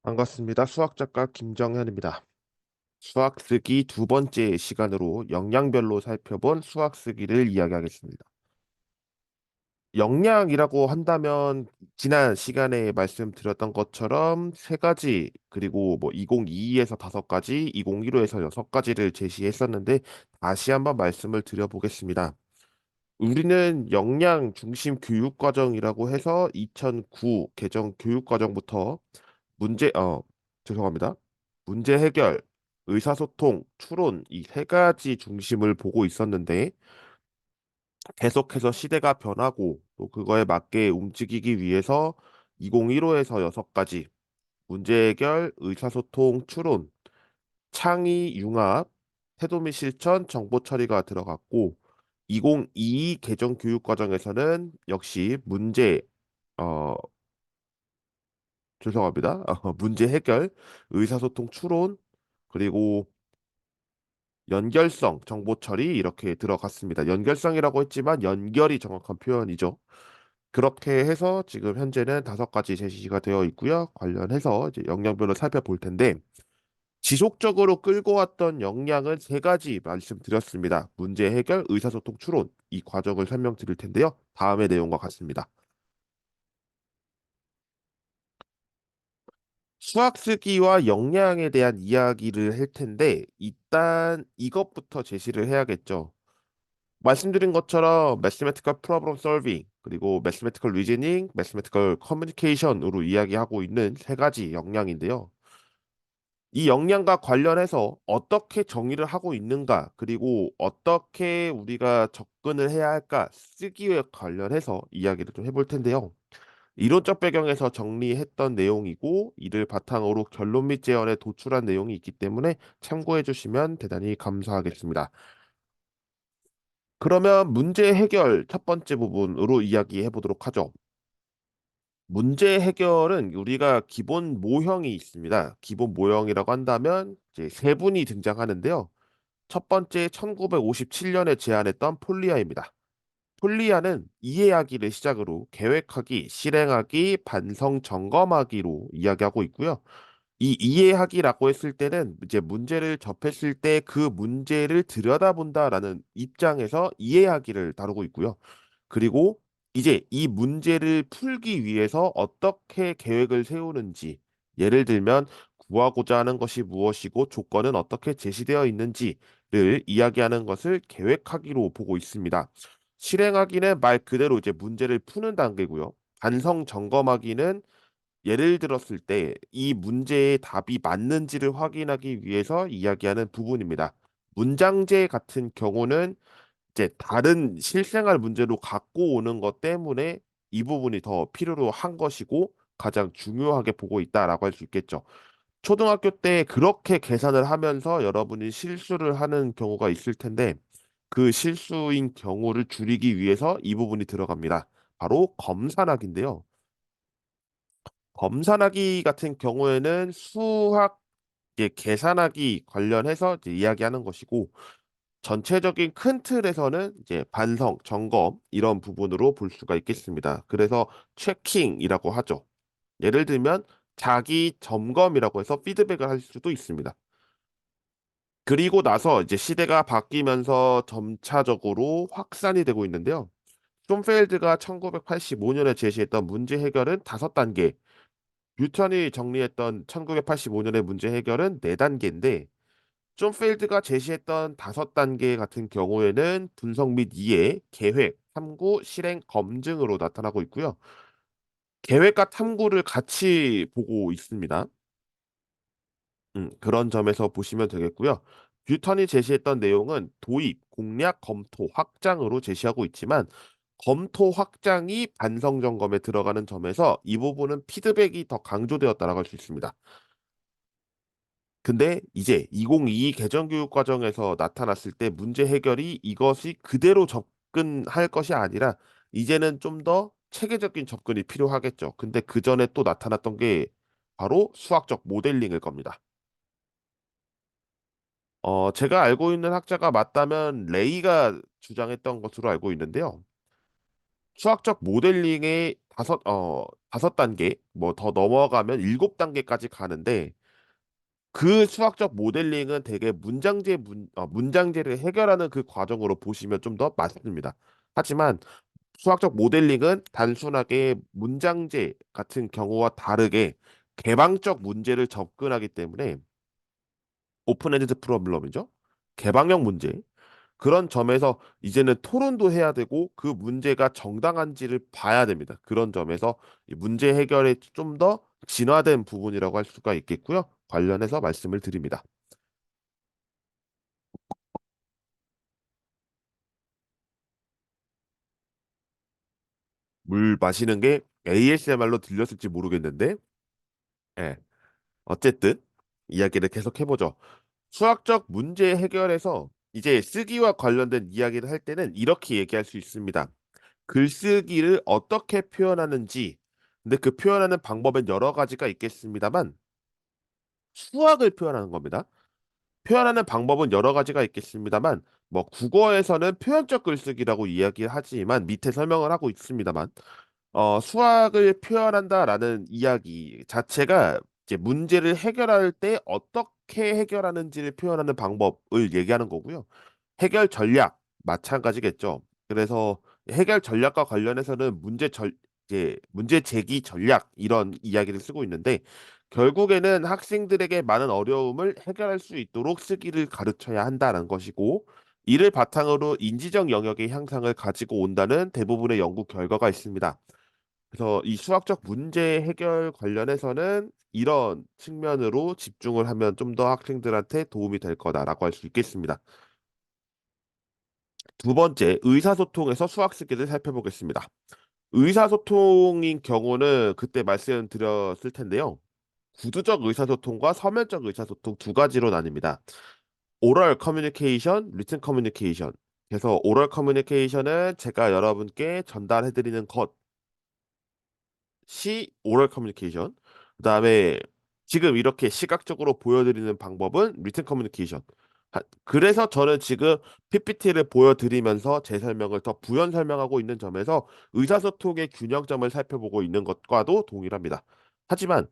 반갑습니다. 수학작가 김정현입니다. 수학 쓰기 두 번째 시간으로 역량별로 살펴본 수학 쓰기를 이야기하겠습니다. 역량이라고 한다면 지난 시간에 말씀드렸던 것처럼 세 가지 그리고 뭐 2022에서 다섯 가지, 2015에서 여섯 가지를 제시했었는데 다시 한번 말씀을 드려보겠습니다. 우리는 역량 중심 교육 과정이라고 해서 2009 개정 교육 과정부터 문제 죄송합니다. 문제 해결, 의사소통, 추론 이 세 가지 중심을 보고 있었는데 계속해서 시대가 변하고 또 그거에 맞게 움직이기 위해서 2015에서 여섯 가지 문제 해결, 의사소통, 추론, 창의, 융합, 태도 및 실천, 정보 처리가 들어갔고 2022 개정 교육 과정에서는 역시 어 죄송합니다. 문제 해결, 의사소통 추론, 그리고 연결성, 정보 처리 이렇게 들어갔습니다. 연결성이라고 했지만 연결이 정확한 표현이죠. 그렇게 해서 지금 현재는 다섯 가지 제시가 되어 있고요. 관련해서 이제 역량별로 살펴볼 텐데 지속적으로 끌고 왔던 역량은 세 가지 말씀드렸습니다. 문제 해결, 의사소통 추론 이 과정을 설명드릴 텐데요. 다음의 내용과 같습니다. 수학 쓰기와 역량에 대한 이야기를 할 텐데 일단 이것부터 제시를 해야겠죠. 말씀드린 것처럼 mathematical problem solving 그리고 mathematical reasoning, mathematical communication으로 이야기하고 있는 세 가지 역량인데요. 이 역량과 관련해서 어떻게 정의를 하고 있는가, 그리고 어떻게 우리가 접근을 해야 할까, 쓰기에 관련해서 이야기를 좀 해볼 텐데요. 이론적 배경에서 정리했던 내용이고 이를 바탕으로 결론 및 제언에 도출한 내용이 있기 때문에 참고해 주시면 대단히 감사하겠습니다. 그러면 문제 해결 첫 번째 부분으로 이야기해 보도록 하죠. 문제 해결은 우리가 기본 모형이 있습니다. 기본 모형이라고 한다면 이제 세 분이 등장하는데요. 첫 번째 1957년에 제안했던 폴리아입니다. 폴리아는 이해하기를 시작으로 계획하기, 실행하기, 반성, 점검하기로 이야기하고 있고요. 이 이해하기라고 했을 때는 이제 문제를 접했을 때 그 문제를 들여다본다라는 입장에서 이해하기를 다루고 있고요. 그리고 이제 이 문제를 풀기 위해서 어떻게 계획을 세우는지, 예를 들면 구하고자 하는 것이 무엇이고 조건은 어떻게 제시되어 있는지를 이야기하는 것을 계획하기로 보고 있습니다. 실행하기는 말 그대로 이제 문제를 푸는 단계고요. 반성 점검하기는 예를 들었을 때 이 문제의 답이 맞는지를 확인하기 위해서 이야기하는 부분입니다. 문장제 같은 경우는 이제 다른 실생활 문제로 갖고 오는 것 때문에 이 부분이 더 필요로 한 것이고 가장 중요하게 보고 있다라고 할 수 있겠죠. 초등학교 때 그렇게 계산을 하면서 여러분이 실수를 하는 경우가 있을 텐데 그 실수인 경우를 줄이기 위해서 이 부분이 들어갑니다. 바로 검산하기인데요. 검산하기 같은 경우에는 수학 계산하기 관련해서 이제 이야기하는 것이고 전체적인 큰 틀에서는 이제 반성, 점검 이런 부분으로 볼 수가 있겠습니다. 그래서 체킹이라고 하죠. 예를 들면 자기 점검이라고 해서 피드백을 할 수도 있습니다. 그리고 나서 이제 시대가 바뀌면서 점차적으로 확산이 되고 있는데요. 숀펠드가 1985년에 제시했던 문제 해결은 다섯 단계, 뉴턴이 정리했던 1985년의 문제 해결은 네 단계인데 존필드가 제시했던 다섯 단계 같은 경우에는 분석 및 이해, 계획, 탐구, 실행, 검증으로 나타나고 있고요. 계획과 탐구를 같이 보고 있습니다. 그런 점에서 보시면 되겠고요. 뉴턴이 제시했던 내용은 도입, 공략, 검토, 확장으로 제시하고 있지만 검토 확장이 반성 점검에 들어가는 점에서 이 부분은 피드백이 더 강조되었다라고 할 수 있습니다. 근데 이제 2022 개정교육 과정에서 나타났을 때 문제 해결이 이것이 그대로 접근할 것이 아니라 이제는 좀 더 체계적인 접근이 필요하겠죠. 근데 그 전에 또 나타났던 게 바로 수학적 모델링일 겁니다. 제가 알고 있는 학자가 맞다면 레이가 주장했던 것으로 알고 있는데요. 수학적 모델링의 다섯 단계, 뭐 더 넘어가면 일곱 단계까지 가는데 그 수학적 모델링은 되게 문장제를 해결하는 그 과정으로 보시면 좀 더 맞습니다. 하지만 수학적 모델링은 단순하게 문장제 같은 경우와 다르게 개방적 문제를 접근하기 때문에 오픈엔드 프로블럼이죠. 개방형 문제. 그런 점에서 이제는 토론도 해야 되고 그 문제가 정당한지를 봐야 됩니다. 그런 점에서 이 문제 해결에 좀 더 진화된 부분이라고 할 수가 있겠고요. 관련해서 말씀을 드립니다. 물 마시는 게 ASMR로 들렸을지 모르겠는데, 예. 어쨌든 이야기를 계속 해보죠. 수학적 문제 해결에서 이제 쓰기와 관련된 이야기를 할 때는 이렇게 얘기할 수 있습니다. 글쓰기를 어떻게 표현하는지, 근데 그 표현하는 방법은 여러 가지가 있겠습니다만, 수학을 표현하는 겁니다. 표현하는 방법은 여러 가지가 있겠습니다만, 뭐 국어에서는 표현적 글쓰기라고 이야기하지만 밑에 설명을 하고 있습니다만, 수학을 표현한다라는 이야기 자체가 이제 문제를 해결할 때 어떻게 해결하는지를 표현하는 방법을 얘기하는 거고요. 해결 전략 마찬가지겠죠. 그래서 해결 전략과 관련해서는 이제 문제 제기 전략 이런 이야기를 쓰고 있는데 결국에는 학생들에게 많은 어려움을 해결할 수 있도록 쓰기를 가르쳐야 한다는 것이고 이를 바탕으로 인지적 영역의 향상을 가지고 온다는 대부분의 연구 결과가 있습니다. 그래서 이 수학적 문제 해결 관련해서는 이런 측면으로 집중을 하면 좀 더 학생들한테 도움이 될 거다라고 할 수 있겠습니다. 두 번째, 의사소통에서 수학 스킬을 살펴보겠습니다. 의사소통인 경우는 그때 말씀드렸을 텐데요. 구두적 의사소통과 서면적 의사소통 두 가지로 나뉩니다. 오럴 커뮤니케이션, 리튼 커뮤니케이션. 그래서 오럴 커뮤니케이션은 제가 여러분께 전달해드리는 것이 오럴 커뮤니케이션. 그다음에 지금 이렇게 시각적으로 보여드리는 방법은 리튼 커뮤니케이션. 그래서 저는 지금 PPT를 보여드리면서 제 설명을 더 부연 설명하고 있는 점에서 의사소통의 균형점을 살펴보고 있는 것과도 동일합니다. 하지만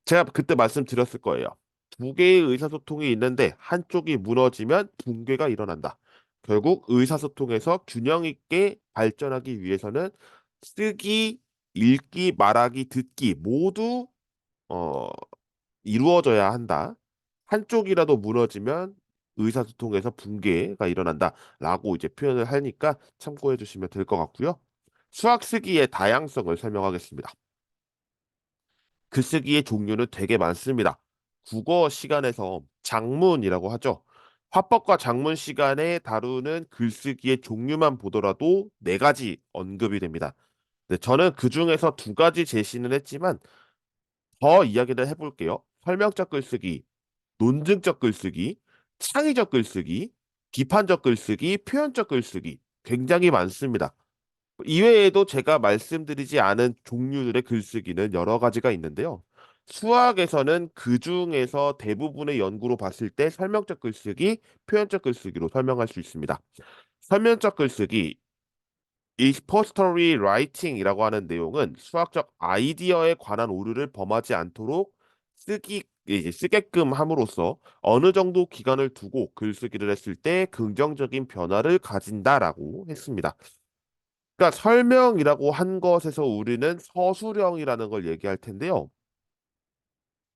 제가 그때 말씀드렸을 거예요. 두 개의 의사소통이 있는데 한쪽이 무너지면 붕괴가 일어난다. 결국 의사소통에서 균형 있게 발전하기 위해서는 쓰기, 읽기, 말하기, 듣기 모두 어, 이루어져야 한다. 한쪽이라도 무너지면 의사소통에서 붕괴가 일어난다라고 이제 표현을 하니까 참고해 주시면 될 것 같고요. 수학 쓰기의 다양성을 설명하겠습니다. 글쓰기의 종류는 되게 많습니다. 국어 시간에서 작문이라고 하죠. 화법과 작문 시간에 다루는 글쓰기의 종류만 보더라도 네 가지 언급이 됩니다. 네, 저는 그 중에서 두 가지 제시는 했지만 더 이야기를 해볼게요. 설명적 글쓰기, 논증적 글쓰기, 창의적 글쓰기, 비판적 글쓰기, 표현적 글쓰기 굉장히 많습니다. 이외에도 제가 말씀드리지 않은 종류들의 글쓰기는 여러 가지가 있는데요. 수학에서는 그 중에서 대부분의 연구로 봤을 때 설명적 글쓰기, 표현적 글쓰기로 설명할 수 있습니다. 설명적 글쓰기, expository writing이라고 하는 내용은 수학적 아이디어에 관한 오류를 범하지 않도록 이제 쓰게끔 함으로써 어느 정도 기간을 두고 글쓰기를 했을 때 긍정적인 변화를 가진다라고 했습니다. 그러니까 설명이라고 한 것에서 우리는 서술형이라는 걸 얘기할 텐데요.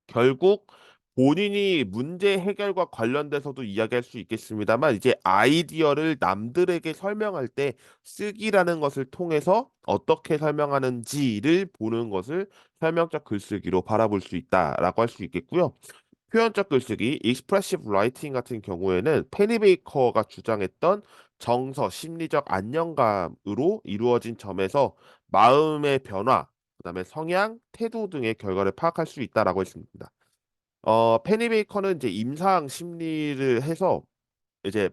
결국 본인이 문제 해결과 관련돼서도 이야기할 수 있겠습니다만 이제 아이디어를 남들에게 설명할 때 쓰기라는 것을 통해서 어떻게 설명하는지를 보는 것을 설명적 글쓰기로 바라볼 수 있다라고 할 수 있겠고요. 표현적 글쓰기, expressive writing 같은 경우에는 페니 베이커가 주장했던 정서, 심리적 안정감으로 이루어진 점에서 마음의 변화, 그다음에 성향, 태도 등의 결과를 파악할 수 있다라고 했습니다. 페니 베이커는 이제 임상 심리를 해서 이제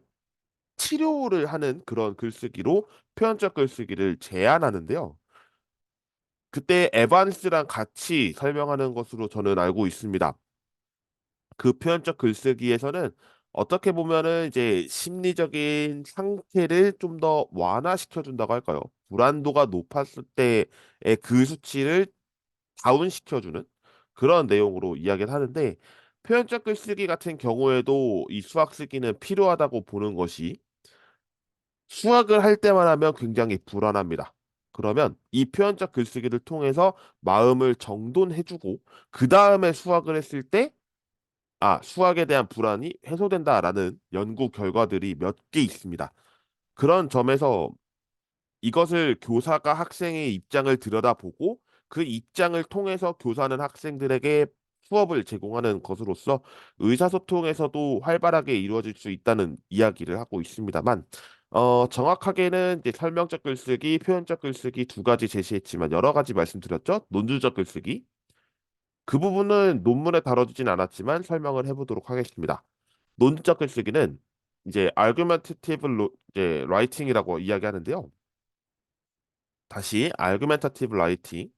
치료를 하는 그런 글쓰기로 표현적 글쓰기를 제안하는데요. 그때 에반스랑 같이 설명하는 것으로 저는 알고 있습니다. 그 표현적 글쓰기에서는 어떻게 보면은 이제 심리적인 상태를 좀 더 완화시켜 준다고 할까요? 불안도가 높았을 때의 그 수치를 다운시켜주는 그런 내용으로 이야기를 하는데 표현적 글쓰기 같은 경우에도 이 수학 쓰기는 필요하다고 보는 것이 수학을 할 때만 하면 굉장히 불안합니다. 그러면 이 표현적 글쓰기를 통해서 마음을 정돈해주고 그 다음에 수학을 했을 때 수학에 대한 불안이 해소된다라는 연구 결과들이 몇 개 있습니다. 그런 점에서 이것을 교사가 학생의 입장을 들여다보고 그 입장을 통해서 교사는 학생들에게 수업을 제공하는 것으로서 의사소통에서도 활발하게 이루어질 수 있다는 이야기를 하고 있습니다만, 정확하게는 이제 설명적 글쓰기, 표현적 글쓰기 두 가지 제시했지만 여러 가지 말씀드렸죠. 논술적 글쓰기. 그 부분은 논문에 다뤄지진 않았지만 설명을 해보도록 하겠습니다. 논술적 글쓰기는 이제 argumentative 이제 writing이라고 이야기하는데요. 다시 argumentative writing.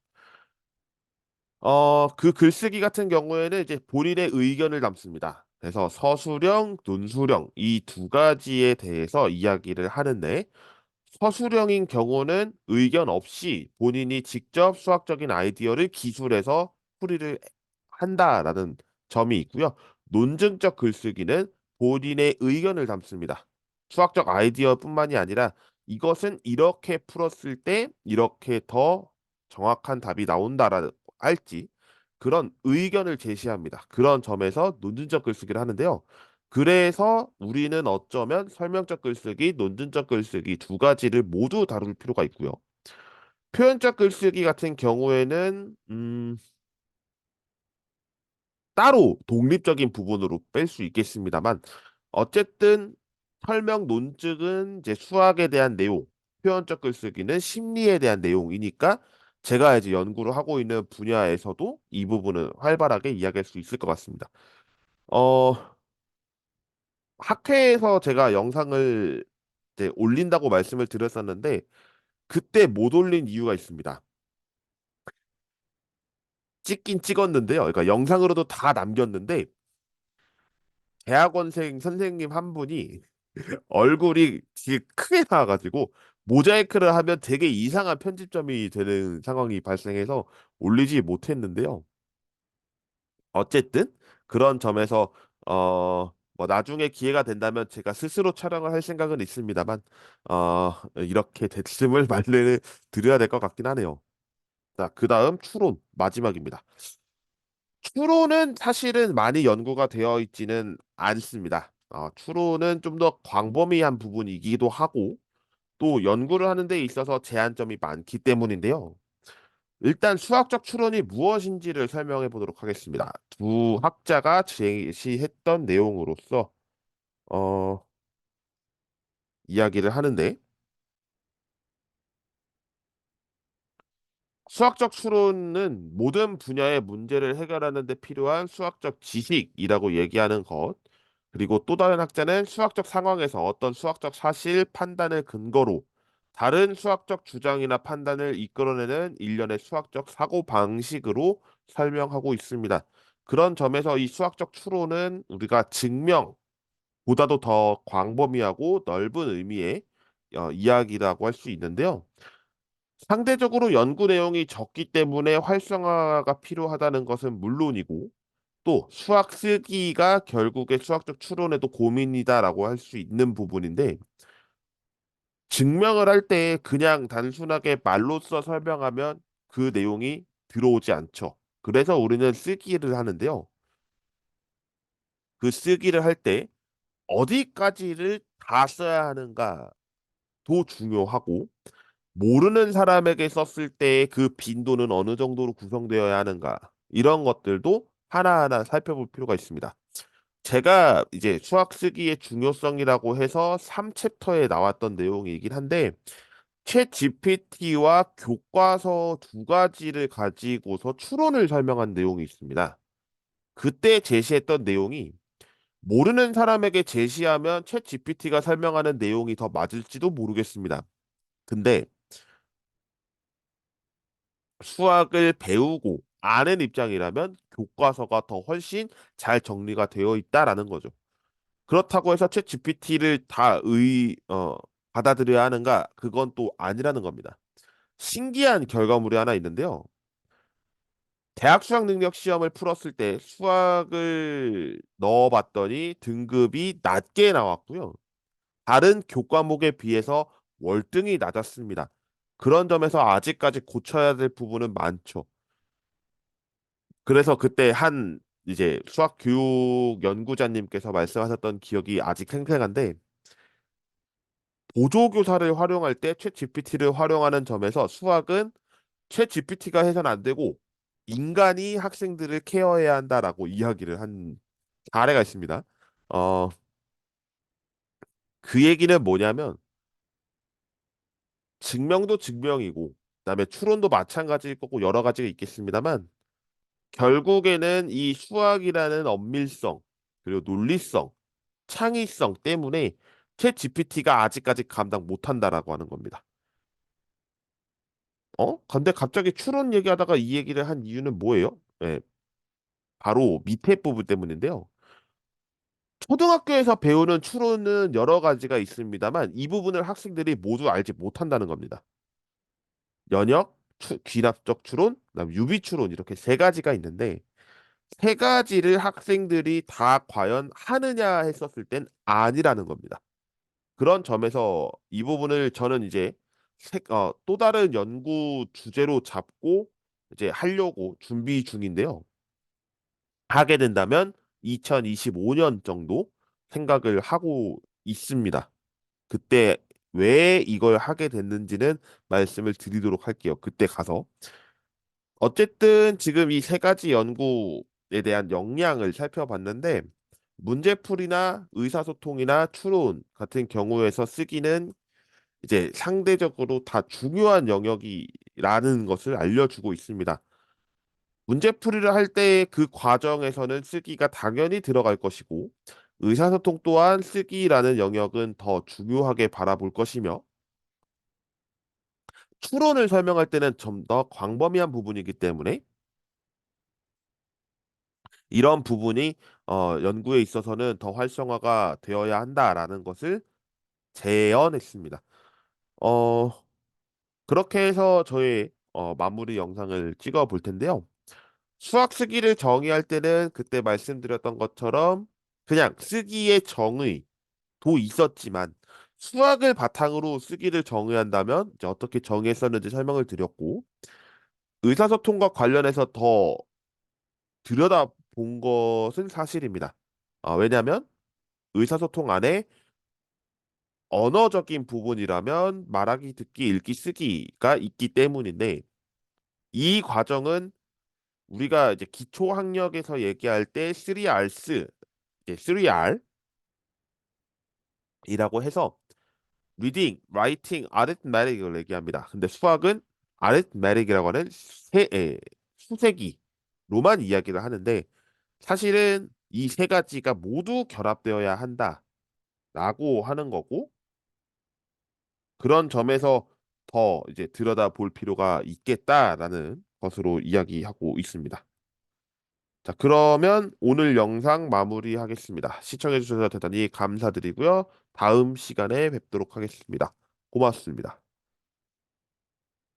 그 글쓰기 같은 경우에는 이제 본인의 의견을 담습니다. 그래서 서술형, 논술형 이 두 가지에 대해서 이야기를 하는데 서술형인 경우는 의견 없이 본인이 직접 수학적인 아이디어를 기술해서 풀이를 한다라는 점이 있고요. 논증적 글쓰기는 본인의 의견을 담습니다. 수학적 아이디어뿐만이 아니라 이것은 이렇게 풀었을 때 이렇게 더 정확한 답이 나온다라는 할지 그런 의견을 제시합니다. 그런 점에서 논증적 글쓰기를 하는데요. 그래서 우리는 어쩌면 설명적 글쓰기, 논증적 글쓰기 두 가지를 모두 다룰 필요가 있고요. 표현적 글쓰기 같은 경우에는 따로 독립적인 부분으로 뺄 수 있겠습니다만 어쨌든 설명 논증은 이제 수학에 대한 내용, 표현적 글쓰기는 심리에 대한 내용이니까 제가 이제 연구를 하고 있는 분야에서도 이 부분을 활발하게 이야기할 수 있을 것 같습니다. 어, 학회에서 제가 영상을 이제 올린다고 말씀을 드렸었는데 그때 못 올린 이유가 있습니다. 찍긴 찍었는데요. 그러니까 영상으로도 다 남겼는데 대학원생 선생님 한 분이 얼굴이 되게 크게 나와가지고 모자이크를 하면 되게 이상한 편집점이 되는 상황이 발생해서 올리지 못했는데요. 어쨌든 그런 점에서 뭐 나중에 기회가 된다면 제가 스스로 촬영을 할 생각은 있습니다만 이렇게 됐음을 말을 드려야 될 것 같긴 하네요. 자, 그다음 추론 마지막입니다. 추론은 사실은 많이 연구가 되어 있지는 않습니다. 추론은 좀 더 광범위한 부분이기도 하고 또 연구를 하는 데 있어서 제한점이 많기 때문인데요. 일단 수학적 추론이 무엇인지를 설명해 보도록 하겠습니다. 두 학자가 제시했던 내용으로서 어, 이야기를 하는데 수학적 추론은 모든 분야의 문제를 해결하는 데 필요한 수학적 지식이라고 얘기하는 것. 그리고 또 다른 학자는 수학적 상황에서 어떤 수학적 사실, 판단을 근거로 다른 수학적 주장이나 판단을 이끌어내는 일련의 수학적 사고 방식으로 설명하고 있습니다. 그런 점에서 이 수학적 추론은 우리가 증명보다도 더 광범위하고 넓은 의미의 이야기라고 할 수 있는데요. 상대적으로 연구 내용이 적기 때문에 활성화가 필요하다는 것은 물론이고 또 수학 쓰기가 결국에 수학적 추론에도 고민이다라고 할 수 있는 부분인데 증명을 할 때 그냥 단순하게 말로써 설명하면 그 내용이 들어오지 않죠. 그래서 우리는 쓰기를 하는데요. 그 쓰기를 할 때 어디까지를 다 써야 하는가도 중요하고 모르는 사람에게 썼을 때 그 빈도는 어느 정도로 구성되어야 하는가 이런 것들도 하나하나 살펴볼 필요가 있습니다. 제가 이제 수학 쓰기의 중요성이라고 해서 3챕터에 나왔던 내용이긴 한데 챗 GPT와 교과서 두 가지를 가지고서 추론을 설명한 내용이 있습니다. 그때 제시했던 내용이 모르는 사람에게 제시하면 챗 GPT가 설명하는 내용이 더 맞을지도 모르겠습니다. 근데 수학을 배우고 아는 입장이라면 교과서가 더 훨씬 잘 정리가 되어 있다라는 거죠. 그렇다고 해서 챗 GPT를 받아들여야 하는가? 그건 또 아니라는 겁니다. 신기한 결과물이 하나 있는데요. 대학 수학 능력 시험을 풀었을 때 수학을 넣어봤더니 등급이 낮게 나왔고요. 다른 교과목에 비해서 월등히 낮았습니다. 그런 점에서 아직까지 고쳐야 될 부분은 많죠. 그래서 그때 한 이제 수학 교육 연구자님께서 말씀하셨던 기억이 아직 생생한데 보조교사를 활용할 때 챗 GPT를 활용하는 점에서 수학은 챗 GPT가 해서는 안 되고 인간이 학생들을 케어해야 한다라고 이야기를 한 사례가 있습니다. 어, 그 얘기는 뭐냐면 증명도 증명이고 그다음에 추론도 마찬가지일 거고 여러 가지가 있겠습니다만 결국에는 이 수학이라는 엄밀성 그리고 논리성, 창의성 때문에 챗 GPT가 아직까지 감당 못한다라고 하는 겁니다. 근데 갑자기 추론 얘기하다가 이 얘기를 한 이유는 뭐예요? 예, 바로 밑에 부분 때문인데요. 초등학교에서 배우는 추론은 여러 가지가 있습니다만 이 부분을 학생들이 모두 알지 못한다는 겁니다. 연역, 귀납적 추론, 그다음 유비 추론 이렇게 세 가지가 있는데 세 가지를 학생들이 다 과연 하느냐 했었을 땐 아니라는 겁니다. 그런 점에서 이 부분을 저는 이제 또 다른 연구 주제로 잡고 이제 하려고 준비 중인데요. 하게 된다면 2025년 정도 생각을 하고 있습니다. 그때 왜 이걸 하게 됐는지는 말씀을 드리도록 할게요. 그때 가서. 어쨌든 지금 이 세 가지 연구에 대한 역량을 살펴봤는데 문제풀이나 의사소통이나 추론 같은 경우에서 쓰기는 이제 상대적으로 다 중요한 영역이라는 것을 알려주고 있습니다. 문제풀이를 할 때 그 과정에서는 쓰기가 당연히 들어갈 것이고 의사소통 또한 쓰기라는 영역은 더 중요하게 바라볼 것이며 추론을 설명할 때는 좀 더 광범위한 부분이기 때문에 이런 부분이 연구에 있어서는 더 활성화가 되어야 한다라는 것을 제언했습니다. 어, 그렇게 해서 저의 마무리 영상을 찍어 볼 텐데요. 수학 쓰기를 정의할 때는 그때 말씀드렸던 것처럼 그냥 쓰기의 정의도 있었지만 수학을 바탕으로 쓰기를 정의한다면 이제 어떻게 정의했었는지 설명을 드렸고 의사소통과 관련해서 더 들여다본 것은 사실입니다. 왜냐하면 의사소통 안에 언어적인 부분이라면 말하기, 듣기, 읽기, 쓰기가 있기 때문인데 이 과정은 우리가 이제 기초 학력에서 얘기할 때 3R's, 이제 3R이라고 해서 reading, writing, arithmetic을 얘기합니다. 근데 수학은 arithmetic이라고 하는 수세기로만 이야기를 하는데 사실은 이 세 가지가 모두 결합되어야 한다라고 하는 거고 그런 점에서 더 이제 들여다볼 필요가 있겠다라는 것으로 이야기하고 있습니다. 자, 그러면 오늘 영상 마무리하겠습니다. 시청해주셔서 대단히 감사드리고요. 다음 시간에 뵙도록 하겠습니다. 고맙습니다.